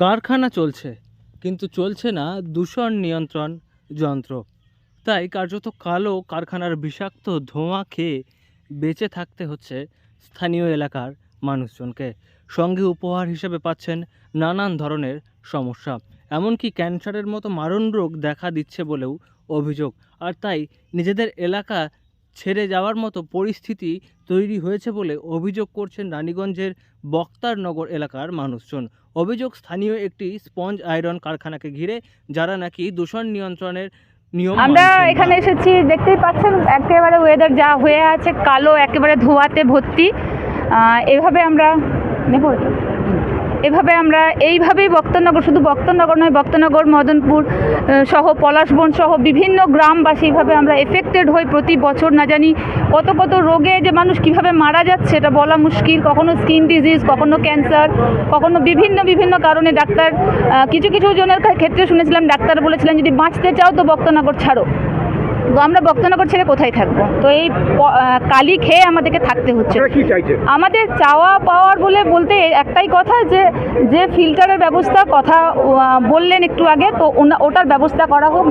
কারখানা চলছে, কিন্তু চলছে না দূষণ নিয়ন্ত্রণ যন্ত্র। তাই কার্যত কালো কারখানার বিষাক্ত ধোঁয়া খেয়ে বেঁচে থাকতে হচ্ছে স্থানীয় এলাকার মানুষজনকে। সঙ্গে উপহার হিসেবে পাচ্ছেন নানান ধরনের সমস্যা, এমনকি ক্যান্সারের মতো মারণ রোগ দেখা দিচ্ছে বলেও অভিযোগ। আর তাই নিজেদের এলাকা ছেড়ে যাওয়ার মতো পরিস্থিতি তৈরি হয়েছে বলে অভিযোগ করছেন রানীগঞ্জের বক্তারনগর এলাকার মানুষজন। অভিযোগ স্থানীয় একটি স্পঞ্জ আয়রন কারখানাকে ঘিরে, যারা নাকি দূষণ নিয়ন্ত্রণের নিয়ম আমরা মানছেন না। এখানে এসেছি, দেখতেই পাচ্ছেন একেবারে ওয়েদার যা হয়ে আছে, কালো একেবারে ধোঁয়াতে ভর্তি। এভাবে আমরা নেব এটা। এভাবে আমরা এইভাবেই বক্তারনগর, শুধু বক্তারনগর নয়, বক্তারনগর, মদনপুর সহ পলাশবন সহ বিভিন্ন গ্রামবাসী এইভাবে আমরা এফেক্টেড হই প্রতি বছর। না জানি কত কত রোগে যে মানুষ কিভাবে মারা যাচ্ছে এটা বলা মুশকিল। কখনো স্কিন ডিজিজ, কখনো ক্যান্সার, কখনো বিভিন্ন কারণে। ডাক্তার কিছু জনের ক্ষেত্রে শুনেছিলাম ডাক্তার বলেছিলেন যদি বাঁচতে চাও তো বক্তারনগর ছাড়ো। তো আমরা বক্তারনগর ছেড়ে কোথায় থাকবো? তো এই কালি খেয়ে আমাদেরকে থাকতে হচ্ছে। আমাদের চাওয়া পাওয়ার বলতে একটাই কথা, যে ফিল্টারের ব্যবস্থা কথা বললেন একটু আগে, তো ওটার ব্যবস্থা করা হোক।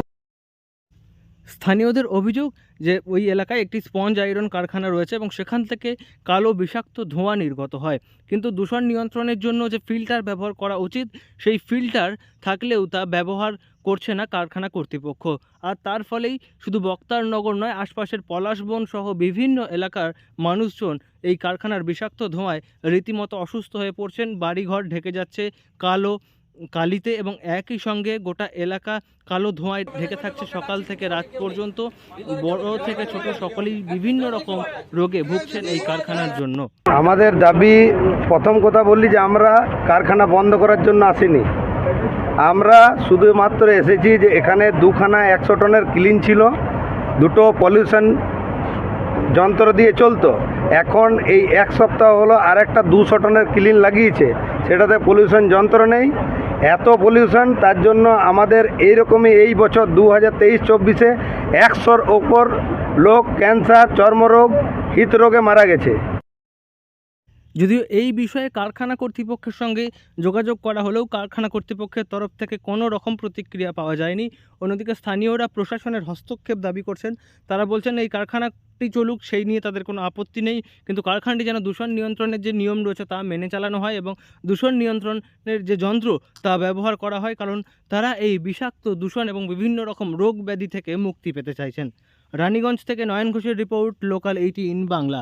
স্থানীয়দের অভিযোগ যে ওই এলাকায় একটি স্পঞ্জ আয়রন কারখানা রয়েছে এবং সেখান থেকে কালো বিষাক্ত ধোঁয়া নির্গত হয়, কিন্তু দূষণ নিয়ন্ত্রণের জন্য যে ফিল্টার ব্যবহার করা উচিত সেই ফিল্টার থাকলেও তা ব্যবহার করছে না কারখানা কর্তৃপক্ষ। আর তার ফলেই শুধু বক্তারনগর নয়, আশপাশের পলাশবন সহ বিভিন্ন এলাকার মানুষজন এই কারখানার বিষাক্ত ধোঁয়ায় রীতিমতো অসুস্থ হয়ে পড়ছেন। বাড়িঘর ঢেকে যাচ্ছে কালিতে এবং একই সঙ্গে গোটা এলাকা কালো ধোঁয়ায় ঢেকে থাকছে সকাল থেকে রাত পর্যন্ত। বড় থেকে ছোট সকলেই বিভিন্ন রকম রোগে ভুগছেন এই কারখানার জন্য। আমাদের দাবি, প্রথম কথা বললি যে আমরা কারখানা বন্ধ করার জন্য আসিনি। আমরা শুধুমাত্র এসেছি যে এখানে দুখানা 100 টনের ক্লিন ছিল, দুটো পলিউশন যন্ত্র দিয়ে চলতো। এখন এই এক সপ্তাহ হলো আর একটা 200 টনের ক্লিন লাগিয়েছে, সেটাতে পলিউশন যন্ত্র নেই। এত পলিউশন, তার জন্য আমাদের এইরকমই এই বছর 2023-24-এ 100-র ওপর লোক ক্যান্সার, চর্মরোগ, হৃদরোগে মারা গেছে। যদিও এই বিষয়ে কারখানা কর্তৃপক্ষের সঙ্গে যোগাযোগ করা হলেও কারখানা কর্তৃপক্ষের তরফ থেকে কোনো রকম প্রতিক্রিয়া পাওয়া যায়নি। অন্যদিকে স্থানীয়রা প্রশাসনের হস্তক্ষেপ দাবি করছেন। তারা বলছেন এই কারখানাটি চলুক, সেই নিয়ে তাদের কোনো আপত্তি নেই, কিন্তু কারখানাটি যেন দূষণ নিয়ন্ত্রণের যে নিয়ম রয়েছে তা মেনে চালানো হয় এবং দূষণ নিয়ন্ত্রণের যে যন্ত্র তা ব্যবহার করা হয়, কারণ তারা এই বিষাক্ত দূষণ এবং বিভিন্ন রকম রোগ ব্যাধি থেকে মুক্তি পেতে চাইছেন। রানীগঞ্জ থেকে নয়ন ঘোষের রিপোর্ট, লোকাল 18 বাংলা।